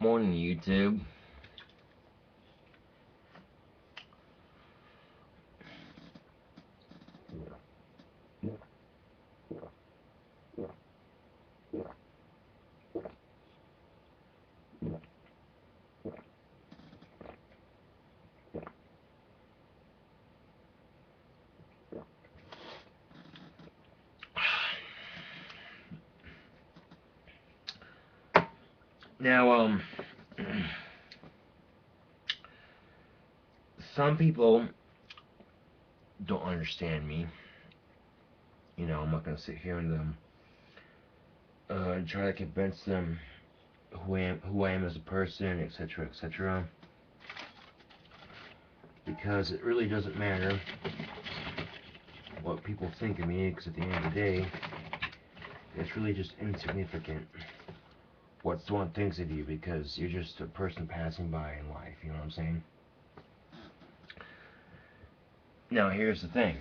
Morning, YouTube. Now, some people don't understand me. You know, I'm not gonna sit here and try to convince them who I am as a person, etc., etc. Because it really doesn't matter what people think of me, because at the end of the day, it's really just insignificant what someone thinks of you, because you're just a person passing by in life. You know what I'm saying? Now, here's the thing.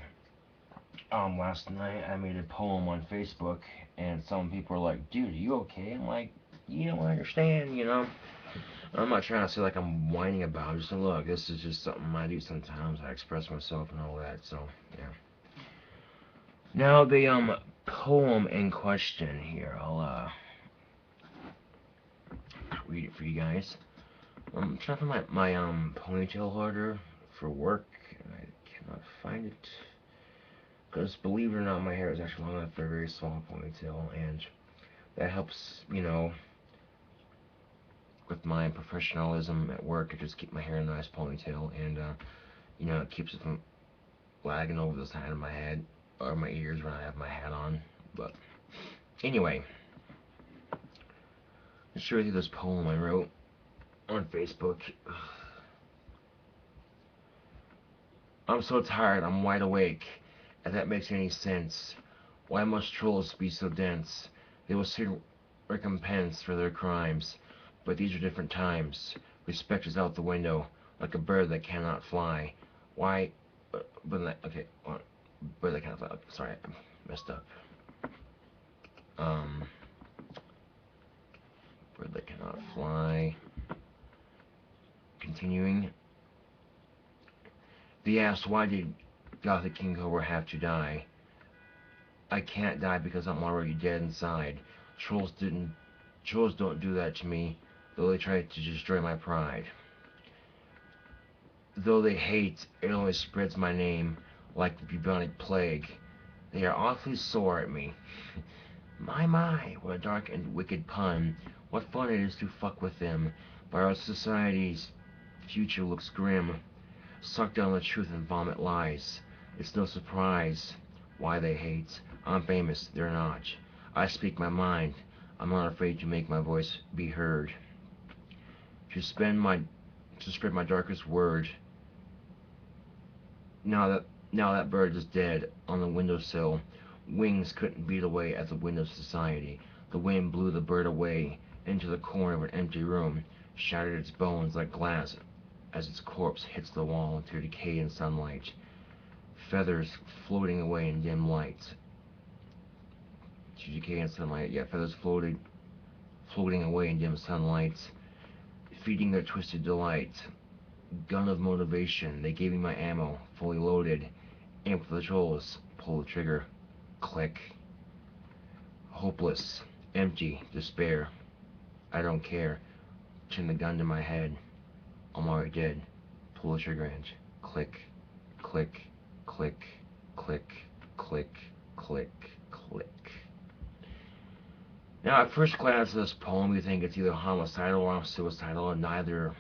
Last night I made a poem on Facebook, and some people are like, "Dude, are you okay?" I'm like, "You don't understand, you know." I'm not trying to say like I'm whining about it. I'm just saying, look, this is just something I do sometimes. I express myself and all that. So yeah. Now the poem in question here. I'll read it for you guys. I'm trying to find my ponytail holder for work, and I cannot find it. Because believe it or not, my hair is actually long enough for a very small ponytail, and that helps, you know, with my professionalism at work. I just keep my hair in a nice ponytail, and you know, it keeps it from lagging over the side of my head or my ears when I have my hat on. But anyway, I'll show you this poem I wrote on Facebook. I'm so tired, I'm wide awake. If that makes any sense. Why must trolls be so dense? They will seek recompense for their crimes. But these are different times. Respect is out the window, like a bird that cannot fly. Why? Okay. Bird that cannot fly. Sorry, I messed up. Bird that cannot fly. Continuing. They asked, why did Gothic King Cobra have to die? I can't die because I'm already dead inside. Trolls don't do that to me, though they try to destroy my pride. Though they hate, it only spreads my name like the bubonic plague. They are awfully sore at me. My, what a dark and wicked pun. What fun it is to fuck with them. But our society's future looks grim. Suck down the truth and vomit lies. It's no surprise why they hate. I'm famous, they're not. I speak my mind. I'm not afraid to make my voice be heard. To spread my darkest word. Now that bird is dead on the windowsill. Wings couldn't beat away at the wind of society. The wind blew the bird away into the corner of an empty room, shattered its bones like glass as its corpse hits the wall into decay and sunlight. Feathers floating away in dim light. To decay and sunlight, yeah, feathers floating away in dim sunlight, feeding their twisted delight. Gun of motivation, they gave me my ammo, fully loaded. Aim for the trolls, pull the trigger, click. Hopeless, empty, despair. I don't care. Turn the gun to my head. I'm already dead. Pull the trigger and click, click, click, click, click, click, click. Now, at first glance of this poem, you think it's either homicidal or suicidal, and neither,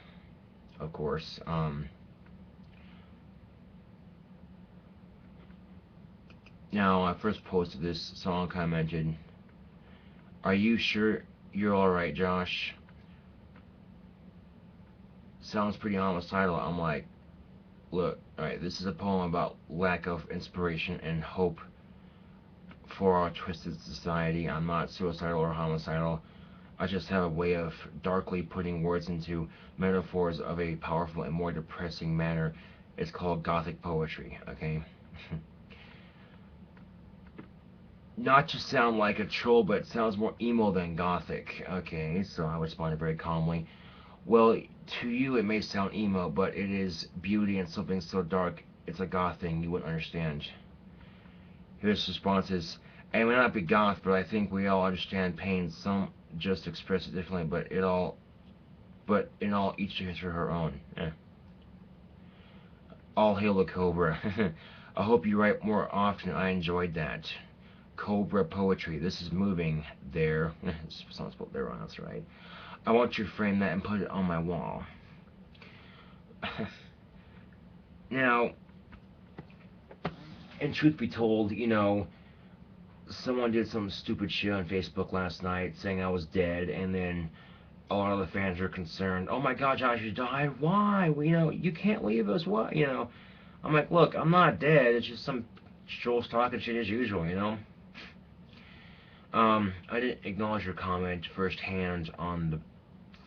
of course. Now, I first posted this song, commented, "Are you sure you're alright, Josh? Sounds pretty homicidal." I'm like, look, alright, this is a poem about lack of inspiration and hope for our twisted society. I'm not suicidal or homicidal. I just have a way of darkly putting words into metaphors of a powerful and more depressing manner. It's called Gothic poetry, okay? Not to sound like a troll, but it sounds more emo than Gothic. Okay, so I responded very calmly. Well, to you it may sound emo, but it is beauty and something so dark it's a goth thing you wouldn't understand. His response is, I may not be goth, but I think we all understand pain. Some just express it differently, but in all, each to his or her own. All hail the Cobra. I hope you write more often. I enjoyed that. Cobra poetry. This is moving. There. Someone spelled there wrong. That's right. I want you to frame that and put it on my wall. Now, and truth be told, someone did some stupid shit on Facebook last night saying I was dead, and then a lot of the fans were concerned. Oh my God, Josh, you died. Why? You can't leave us. What? I'm like, look, I'm not dead. It's just some trolls talking shit as usual. I didn't acknowledge your comment firsthand on the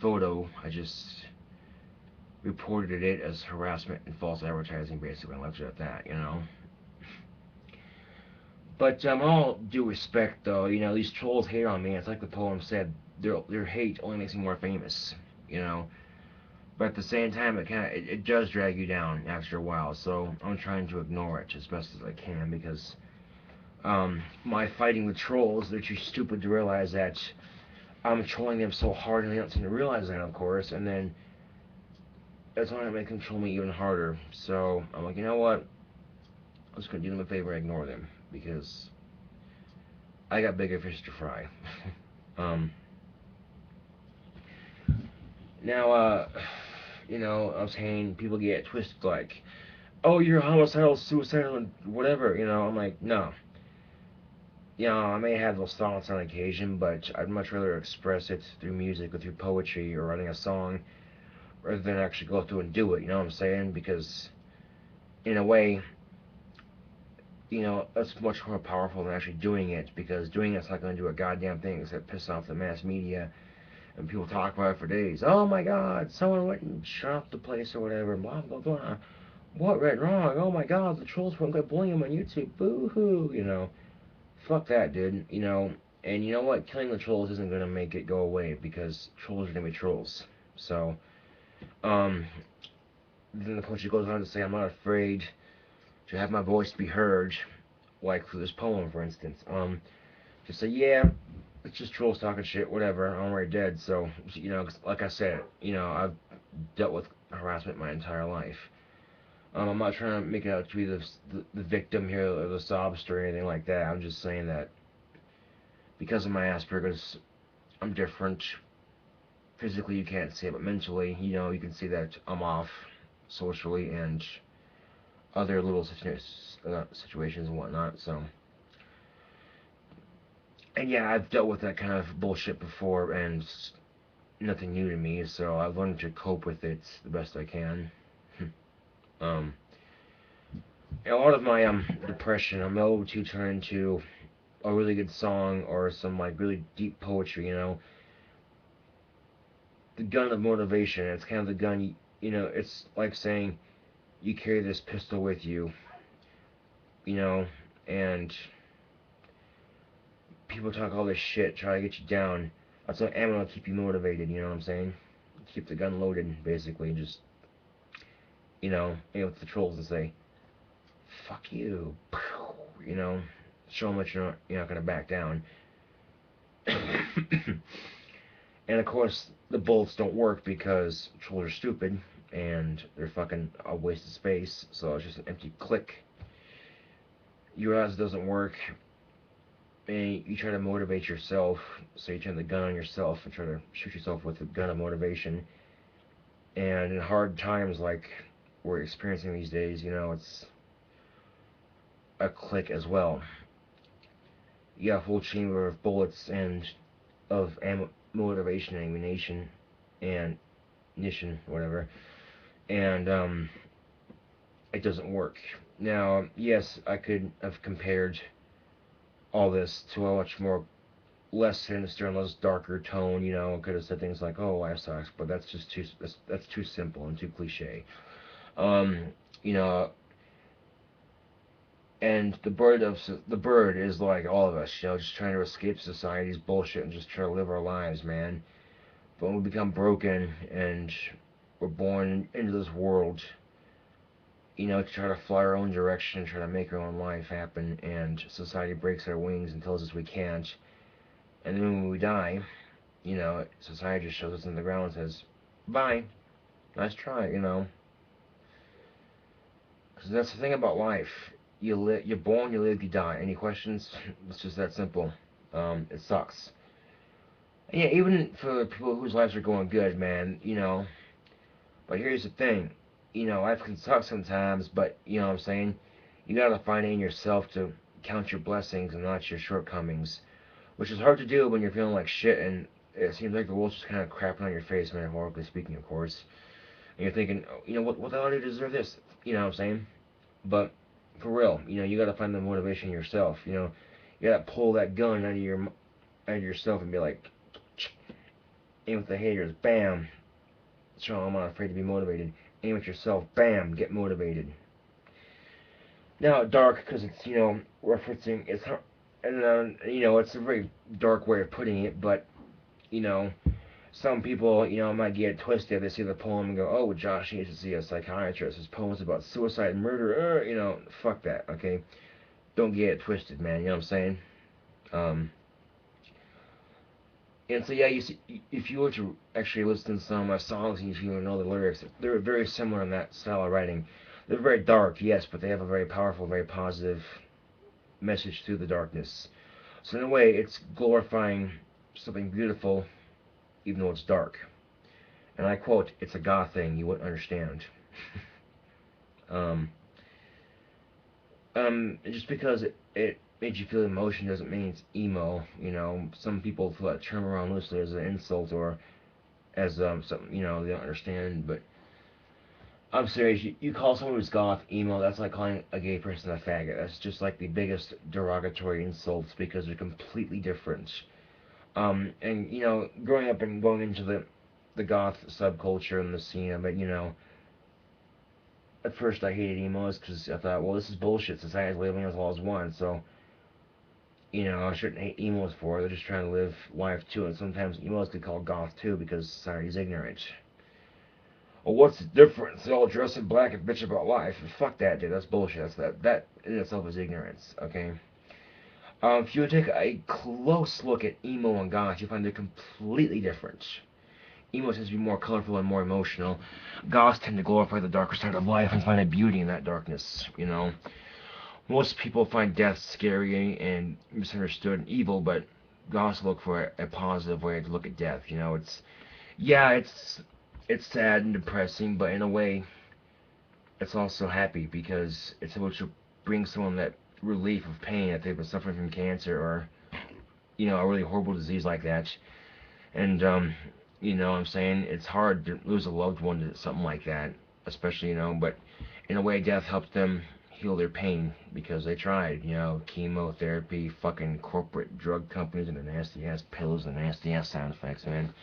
photo. I just reported it as harassment and false advertising, basically, and left it at that. But all due respect, though, these trolls hate on me. It's like the poem said, their hate only makes me more famous. You know. But at the same time, it does drag you down after a while. So I'm trying to ignore it as best as I can because my fighting the trolls, they're too stupid to realize that I'm trolling them so hard, and they don't seem to realize that, of course. And then that's only going to make them troll me even harder. So I'm like, you know what? I'm just going to do them a favor and ignore them because I got bigger fish to fry. um, now, I was saying people get twisted like, oh, you're homicidal, suicidal, and whatever. I'm like, no. I may have those thoughts on occasion, but I'd much rather express it through music or through poetry or writing a song rather than actually go through and do it. You know what I'm saying? Because, in a way, that's much more powerful than actually doing it, because doing it's not going to do a goddamn thing except piss off the mass media, and people talk about it for days. Oh my God, someone went and shut up the place or whatever, blah, blah, blah. What went wrong? Oh my God, the trolls went bullying him on YouTube. Boo hoo. Fuck that, dude. And you know what? Killing the trolls isn't gonna make it go away because trolls are gonna be trolls. So, um, then the poetry goes on to say, I'm not afraid to have my voice be heard, like through this poem, for instance. Just say, yeah, it's just trolls talking shit, whatever. I'm already dead. So, like I said, I've dealt with harassment my entire life. I'm not trying to make it out to be the victim here of the sob story or anything like that. I'm just saying that because of my Asperger's, I'm different. Physically, you can't see it, but mentally, you can see that I'm off socially and other little situations and whatnot. So, and yeah, I've dealt with that kind of bullshit before, and it's nothing new to me. So I've learned to cope with it the best I can. um, a lot of my depression, I'm able to turn into a really good song or some like really deep poetry. The gun of motivation. It's kind of the gun. It's like saying you carry this pistol with you. You know, and people talk all this shit, try to get you down. That's like ammo to keep you motivated. You know what I'm saying? Keep the gun loaded, basically. Just with the trolls and say, "Fuck you," show them that you're not gonna back down. And of course, the bullets don't work because trolls are stupid and they're fucking a waste of space. So it's just an empty click. You realize it doesn't work, and you try to motivate yourself. So you turn the gun on yourself and try to shoot yourself with the gun of motivation. And in hard times like we're experiencing these days, it's a click as well. You got a full chamber of bullets and of motivation, ammunition, and ignition, whatever, and it doesn't work. Now, yes, I could have compared all this to a much more less sinister and less darker tone. I could have said things like, "Oh, life sucks," but that's too simple and too cliche. Um, you know, and the bird is like all of us, just trying to escape society's bullshit and just try to live our lives, man. But when we become broken and we're born into this world, to try to fly our own direction, try to make our own life happen, and society breaks our wings and tells us we can't. And then when we die, society just shows us in the ground and says, bye, nice try, Because that's the thing about life. You're born, you live, you die. Any questions? It's just that simple. It sucks. And yeah, even for people whose lives are going good, man, But here's the thing, life can suck sometimes, but you know what I'm saying? You gotta find it in yourself to count your blessings and not your shortcomings, which is hard to do when you're feeling like shit and it seems like the world's just kind of crapping on your face, metaphorically speaking, of course. And you're thinking, what the hell do I deserve this? You know what I'm saying? But for real, you gotta find the motivation yourself. You gotta pull that gun out of yourself and be like, aim with the haters, bam. So I'm not afraid to be motivated. Aim at yourself, bam, get motivated. Now dark because it's referencing it's and it's a very dark way of putting it, but you know some people might get it twisted. They see the poem and go, oh, Josh needs to see a psychiatrist. His poem's about suicide and murder. Fuck that. Okay, don't get it twisted, man. You know what I'm saying? Um, and so yeah, you see, if you were to actually listen to some of my songs and if you know the lyrics, they're very similar in that style of writing. They're very dark, yes, but they have a very powerful, very positive message through the darkness. So in a way, it's glorifying something beautiful, even though it's dark. And I quote, "It's a goth thing you wouldn't understand." um, just because it made you feel emotion doesn't mean it's emo. Some people throw that term around loosely as an insult or as something they don't understand. But I'm serious. You call someone who's goth emo, that's like calling a gay person a faggot. That's just like the biggest derogatory insults because they're completely different. And growing up and going into the goth subculture and the scene of it, at first I hated emos because I thought, well, this is bullshit. Society's labeling us all as one, so I shouldn't hate emos for it. They're just trying to live life too, and sometimes emos get called goth too because society's ignorant. Well, what's the difference? They all dress in black and bitch about life. Fuck that, dude. That's bullshit. That in itself is ignorance. Okay. If you take a close look at emo and goth, you find they're completely different. Emo tends to be more colorful and more emotional. Goths tend to glorify the darker side of life and find a beauty in that darkness. Most people find death scary and misunderstood and evil, but goths look for a positive way to look at death. It's sad and depressing, but in a way, it's also happy because it's able to bring someone that relief of pain if they've been suffering from cancer or a really horrible disease like that. And what I'm saying, it's hard to lose a loved one to something like that, especially but in a way, death helps them heal their pain because they tried, chemotherapy, fucking corporate drug companies, and the nasty ass pills and nasty ass sound effects, man.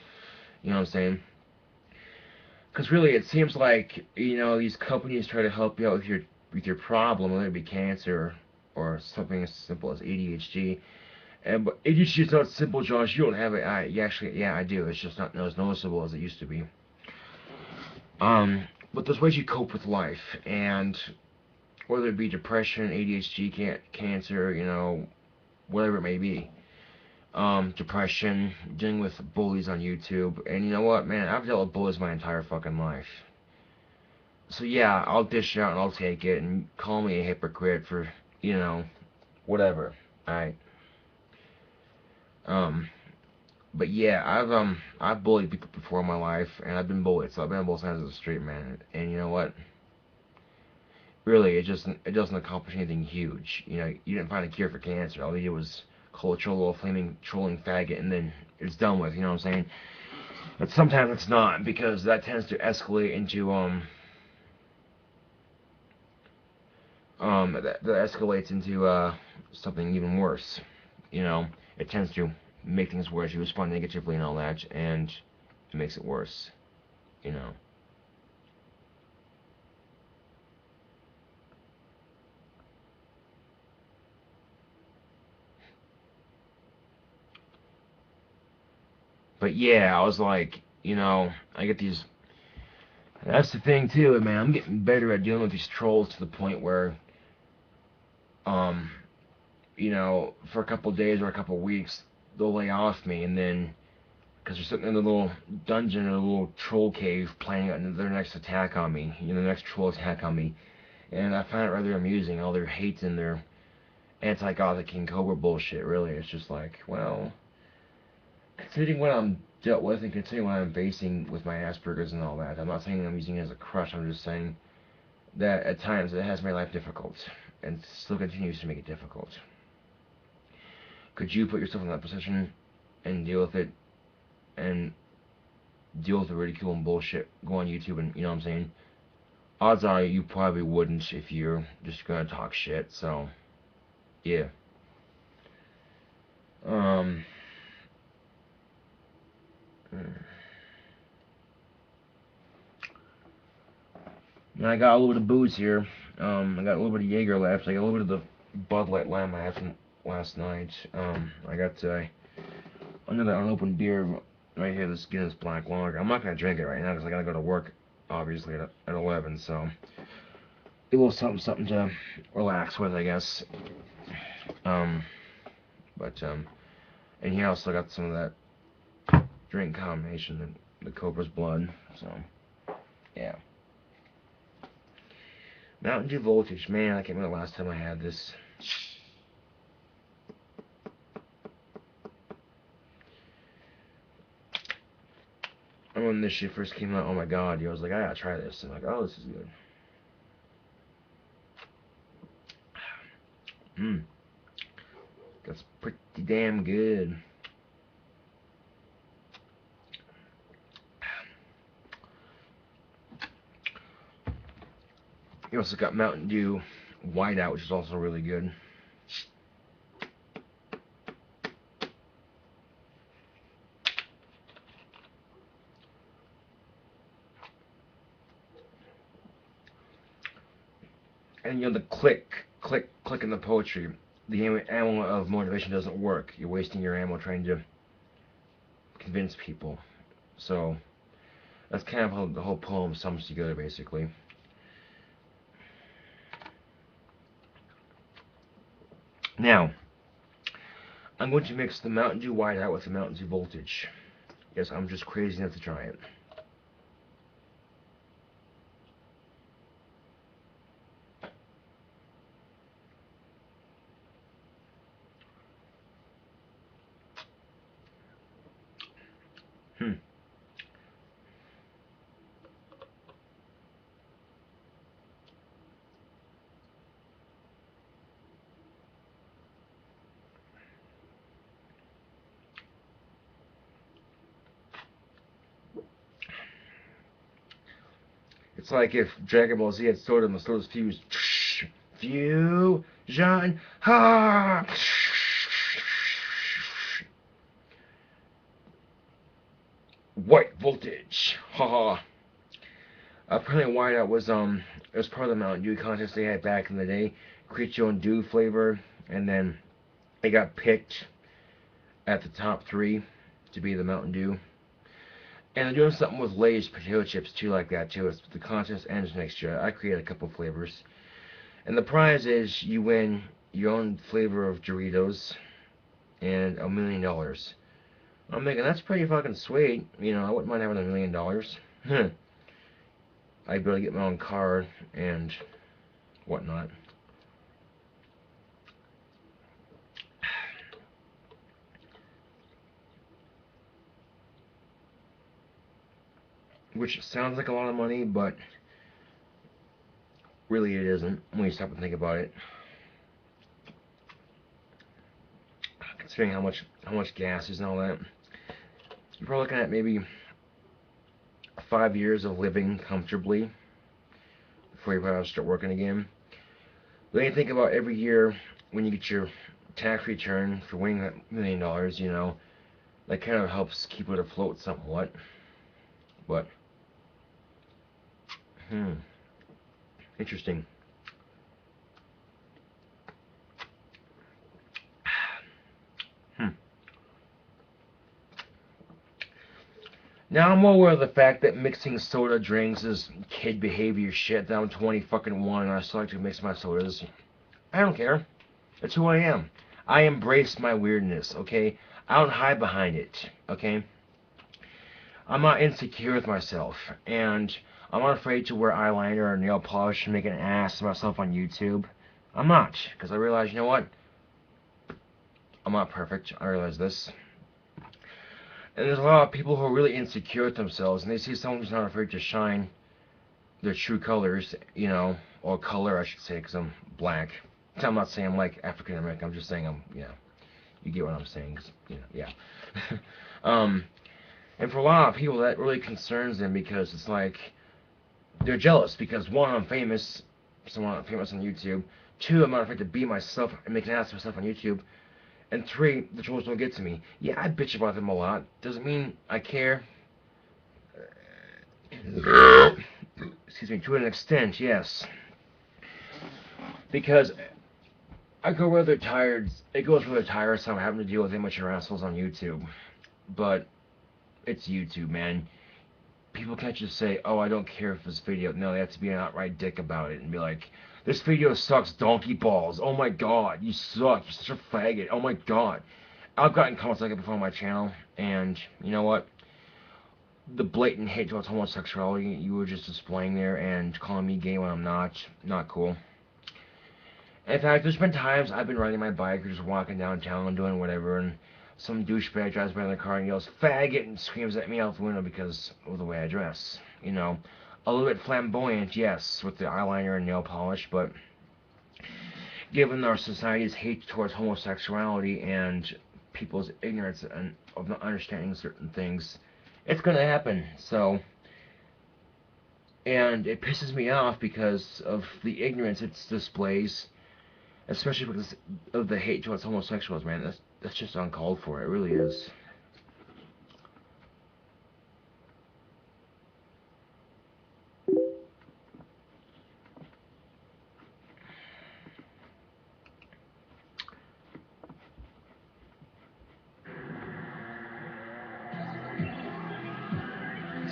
You know what I'm saying? Because really, it seems like these companies try to help you out with your problem, whether it be cancer or something as simple as ADHD. But ADHD is not simple, Josh. You don't have it. Yeah, I do. It's just not as noticeable as it used to be. But there's ways you cope with life, and whether it be depression, ADHD, cancer, whatever it may be. Depression, dealing with bullies on YouTube, and you know what, man, I've dealt with bullies my entire fucking life. So yeah, I'll dish it out and I'll take it, and call me a hypocrite for, whatever. Alright. Um, but yeah, I've bullied people before in my life, and I've been bullied, so I've been on both sides of the street, man. And you know what? Really, it doesn't accomplish anything huge. You didn't find a cure for cancer. All you did was call a little flaming trolling faggot, and then it's done with. You know what I'm saying? But sometimes it's not because that tends to escalate into that escalates into something even worse. It tends to make things worse. You respond negatively and all that, and it makes it worse. You know. But yeah, I was like, you know, I get these. That's the thing too, man. I'm getting better at dealing with these trolls to the point where, um, you know, for a couple days or a couple weeks, they'll lay off me, and then because they're sitting in a little dungeon or a little troll cave planning on their next attack on me, you know, the next troll attack on me, and I find it rather amusing, all their hate and their anti-Gothic King Cobra bullshit. Really, it's just like, well, considering what I'm dealt with and considering what I'm facing with my Asperger's and all that, I'm not saying I'm using it as a crush. I'm just saying that at times it has made life difficult and still continues to make it difficult. Could you put yourself in that position and deal with it and deal with the ridicule and bullshit, go on YouTube and, you know what I'm saying? Odds are you probably wouldn't if you're just gonna talk shit, so, yeah. Um, and I got a little bit of booze here. I got a little bit of Jaeger left. I got a little bit of the Bud Light Lime I had from last night. I got another unopened beer right here. This Guinness Black Lager. I'm not gonna drink it right now because I gotta go to work, obviously at 11. So a little something to relax with, I guess. But and here I also got some of that drink combination, the Cobra's Blood. So yeah. Mountain Dew Voltage, man, I can't remember the last time I had this. And when this shit first came out, oh my god, I was like, I gotta try this. And I'm like, oh, this is good. That's pretty damn good. You also got Mountain Dew Whiteout, which is also really good. And you know, the click in the poetry, the ammo of motivation doesn't work. You're wasting your ammo trying to convince people. So that's kind of how the whole poem sums together, basically. Now, I'm going to mix the Mountain Dew Whiteout with the Mountain Dew Voltage. Yes, I'm just crazy enough to try it. It's like if Dragon Ball Z had stored him, the stored fused. Fusion! Ha! White voltage! Haha. Apparently Whiteout was it was part of the Mountain Dew contest they had back in the day. Create your own Dew flavor, and then it got picked at the top 3 to be the Mountain Dew. And they're doing something with Lay's potato chips too, like that too. It's, the contest ends next year. I created a couple flavors, and the prize is you win your own flavor of Doritos and $1 million. I'm thinking that's pretty fucking sweet. You know, I wouldn't mind having $1 million. I'd be able to get my own car and whatnot. Which sounds like a lot of money, but really it isn't when you stop and think about it. Considering how much gas is and all that, you're probably looking at maybe 5 years of living comfortably before you probably start working again. But then you think about every year when you get your tax return for winning that $1 million, you know, that kind of helps keep it afloat somewhat. But interesting. Now I'm well aware of the fact that mixing soda drinks is kid behavior shit. That I'm 20 fucking one and I still like to mix my sodas. I don't care. That's who I am. I embrace my weirdness, okay? I don't hide behind it, okay? I'm not insecure with myself, and I'm not afraid to wear eyeliner or nail polish and make an ass of myself on YouTube. I'm not, because I realize, you know what? I'm not perfect. I realize this. And there's a lot of people who are really insecure with themselves, and they see someone who's not afraid to shine their true colors, you know, or color, I should say, because I'm black. I'm not saying I'm like African American. I'm just saying I'm, you know, you get what I'm saying. You know, yeah. And for a lot of people, that really concerns them because it's like they're jealous because one, I'm famous, so I'm famous on YouTube. Two, I'm not afraid to be myself and make an ass of myself on YouTube. And three, the trolls don't get to me. Yeah, I bitch about them a lot. Doesn't mean I care. Excuse me, to an extent, yes. Because I go rather tired. It goes rather tiresome having to deal with immature assholes on YouTube. But it's YouTube, man. People can't just say, oh, I don't care if this video. No, they have to be an outright dick about it and be like, this video sucks donkey balls. Oh my god, you suck. You're such a faggot. Oh my god. I've gotten comments like that before on my channel, and you know what? The blatant hate towards homosexuality you were just displaying there and calling me gay when I'm not cool. In fact, there's been times I've been riding my bike or just walking downtown and doing whatever, and some douchebag drives by in the car and yells, faggot, and screams at me out the window because of the way I dress. You know, a little bit flamboyant, yes, with the eyeliner and nail polish, but given our society's hate towards homosexuality and people's ignorance of not understanding certain things, it's going to happen. So, and it pisses me off because of the ignorance it displays, especially because of the hate towards homosexuals, man. That's just uncalled for. It really is.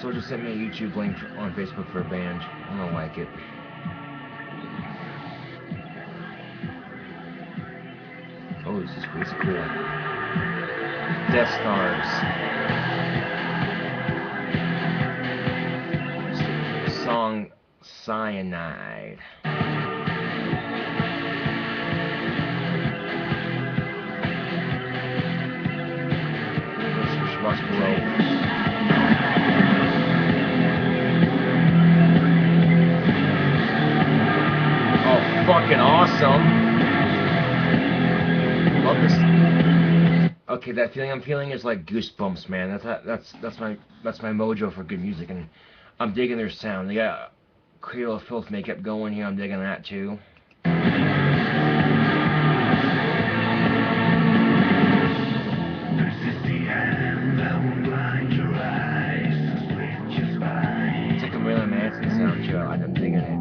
So just sent me a YouTube link on Facebook for a band. I don't like it. Oh, this is cool. Death Stars. Song Cyanide. Watch below. Oh, fucking awesome. Love this. Okay, that feeling I'm feeling is like goosebumps, man. That's my mojo for good music, and I'm digging their sound. They got Cradle of Filth makeup going here. I'm digging that too. It's like a Marilyn Manson sound, Joe. I'm digging it.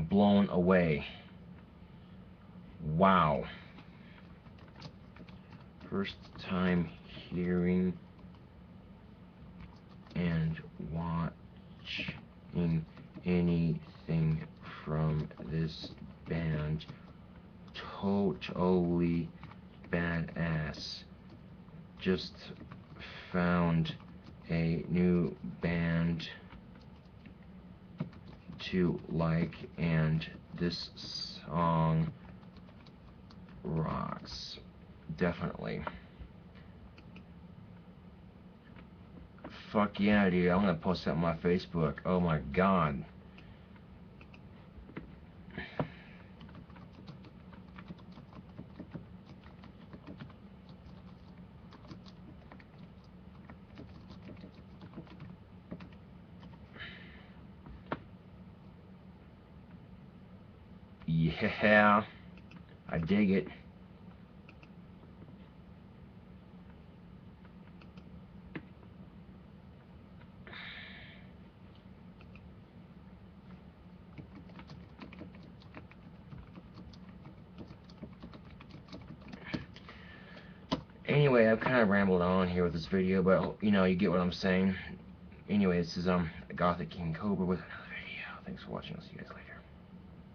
blown away. Wow. First time hearing and watching anything from this band. Totally badass. Just found a new band to like, and this song rocks. Definitely. Fuck yeah, dude. I'm gonna post that on my Facebook. Oh my god. Yeah, I dig it. Anyway, I've kind of rambled on here with this video, but you know, you get what I'm saying. Anyway, this is Gothic King Cobra with another video. Thanks for watching. I'll see you guys later.